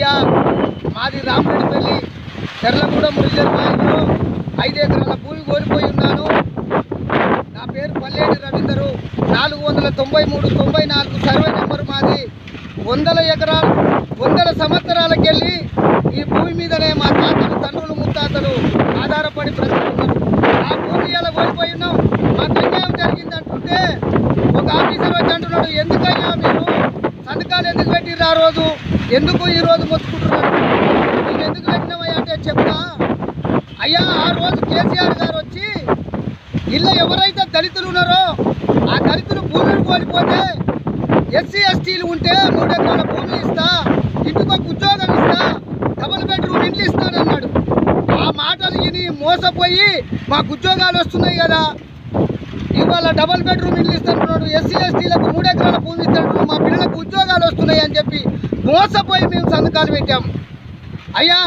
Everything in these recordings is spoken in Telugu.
అయ్యా మాది రామరెడ్డిపల్లి చెర్లగూడెం రిజర్వాయర్లో 5 ఎకరాల భూమి కోల్పోయి ఉన్నాను. నా పేరు పల్లేటి రవీందరు. 493/94 సర్వే నెంబర్ మాది. 100 ఎకరాలు 100 సంవత్సరాలకెళ్ళి ఈ భూమి మీదనే మా తాతలు తండ్రులు ముత్తాతలు ఆధారపడి బ్రతుకుతున్నారు. ఆ భూమి ఇలా కోల్పోయి ఉన్నాం. మాకు అన్యాయం జరిగింది అంటుంటే ఒక ఆఫీసర్ వచ్చి అంటున్నాడు, ఎందుకయ్యా మీరు సంతకాలు ఎందుకు పెట్టిర్రు ఆ రోజు, ఎందుకు ఈ రోజు మొత్తుకుంటున్నారు, మేము ఎందుకు పెట్టినామయ్యా అంటే చెప్తా. అయ్యా ఆ రోజు కేసీఆర్ గారు వచ్చి ఇళ్ళ ఎవరైతే దళితులు ఉన్నారో ఆ దళితులు భూమిని కోల్పోతే ఎస్సీ ఎస్టీలు ఉంటే 3 ఎకరాల భూమి ఇస్తా, ఇంటికి ఒక ఉద్యోగం ఇస్తా, డబుల్ బెడ్రూమ్ ఇండ్లు ఇస్తానన్నాడు. ఆ మాటలు విని మోసపోయి మాకు ఉద్యోగాలు వస్తున్నాయి కదా, ఇవాళ డబుల్ బెడ్రూమ్ ఇల్లు ఇస్తున్నాడు, ఎస్సీ ఎస్టీలకు 3 ఎకరాల భూమి ఇస్తున్నాడు, మా పిల్లలకు ఉద్యోగాలు వస్తున్నాయి అని చెప్పి మోసపోయి మేము సంతకాలు పెట్టాం. అయ్యా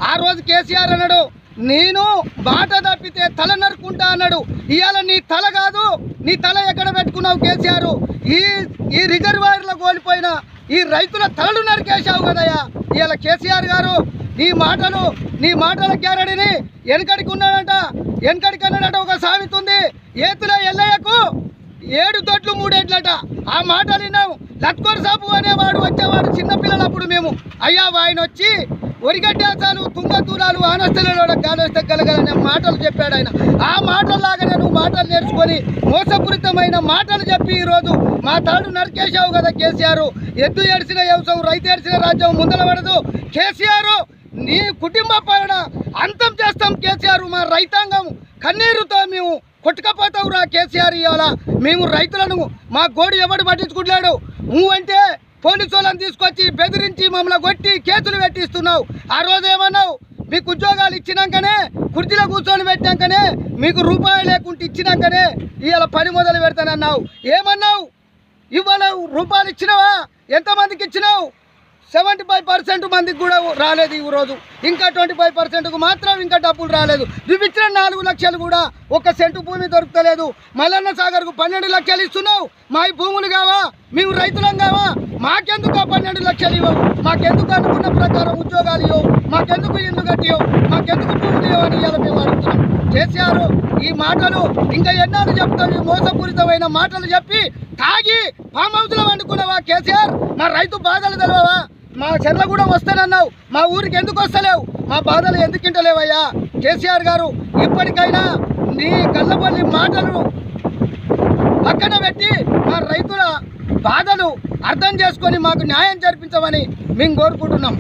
ఆ రోజు కేసీఆర్ అన్నాడు, నేను బాట తప్పితే తల నరుకుంటా అన్నాడు. ఇవాళ నీ తల కాదు, నీ తల ఎక్కడ పెట్టుకున్నావు కేసీఆర్? ఈ రిజర్వాయర్లో కోల్పోయిన ఈ రైతుల తలలు నరికేశావు కదయ్యా. ఇవాళ కేసీఆర్ గారు నీ మాటల గ్యారడిని వెనకడికి ఉన్నాడంట, వెనకడికి అన్నాడట. ఒక సామెత ఉంది, ఏతుల ఎల్లయ్యకు 7 దొడ్లు 3 ఎడ్లట. ఆ మాటలు విన్నాము. లట్కోర్ సాపు అనేవాడు వచ్చేవాడు చిన్నపిల్లలప్పుడు మేము. అయ్యా ఆయన వచ్చి ఒరిగడ్డాసాలు తుంగతూరాలు ఆనస్తలలో గాలిస్తే కలగలనే మాటలు చెప్పాడు ఆయన. ఆ మాటల్లాగానే నువ్వు మాటలు నేర్చుకొని మోసపూరితమైన మాటలు చెప్పి ఈరోజు మా తాడు నరికేశావు కదా కేసీఆర్. ఎద్దు ఏడ్చిన వ్యవసాయం, రైతు ఏడ్చిన రాజ్యం ముందల పడదు. కేసీఆర్ నీ కుటుంబ పాలన అంతం చేస్తాం కేసీఆర్. మా రైతాంగం కన్నీరుతో మేము కొట్టుకపోతావురా కేసీఆర్. ఇవాళ మేము రైతులను మా గోడు ఎవడు పట్టించుకుంటున్నాడు. నువ్వంటే పోలీసు వాళ్ళని తీసుకొచ్చి బెదిరించి మమ్మల్ని కొట్టి కేసులు పెట్టిస్తున్నావు. ఆ రోజు ఏమన్నావు, మీకు ఉద్యోగాలు ఇచ్చినాకనే కుర్చీలో కూర్చొని పెట్టినాకనే మీకు రూపాయలు లేకుంటే ఇచ్చినాకనే ఇవాళ పని మొదలు పెడతానన్నావు. ఏమన్నావు? ఇవాళ రూపాయలు ఇచ్చినావా? ఎంతమందికి ఇచ్చినావు? 75% మందికి కూడా రాలేదు ఈ రోజు. ఇంకా 25%కు మాత్రం ఇంకా డబ్బులు రాలేదు. నువ్వు ఇచ్చిన 4 లక్షలు కూడా 1 సెంటు భూమి దొరుకుతలేదు. మల్లన్న సాగర్కు 12 లక్షలు ఇస్తున్నావు. మా భూములు కావా? మేము రైతులం కావా? మాకెందుకు 12 లక్షలు ఇవ్వవు? మాకెందుకు అనుకున్న ప్రకారం ఉద్యోగాలు ఇవ్వవు? మాకెందుకు ఇల్లు కట్టియవు? మాకెందుకు భూములు ఇవ్వని ఇవాళ మేము అడుగుతున్నాం. కేసీఆర్ ఈ మాటలు ఇంకా ఎన్నాళ్ళు చెప్తావు? ఈ మోసపూరితమైన మాటలు చెప్పి తాగి ఫామ్ హౌస్లో వండుకున్నావా కేసీఆర్? మా రైతు బాధలు తెలవవా? మా చెర్లగూడెం వస్తానన్నావు, మా ఊరికి ఎందుకు వస్తలేవు? మా బాధలు ఎందుకు ఇంటలేవయ్యా? కేసీఆర్ గారు ఇప్పటికైనా నీ కళ్ళపల్లి మాటలు పక్కన పెట్టి మా రైతుల బాధలు అర్థం చేసుకొని మాకు న్యాయం జరిపించమని మేము కోరుకుంటున్నాం.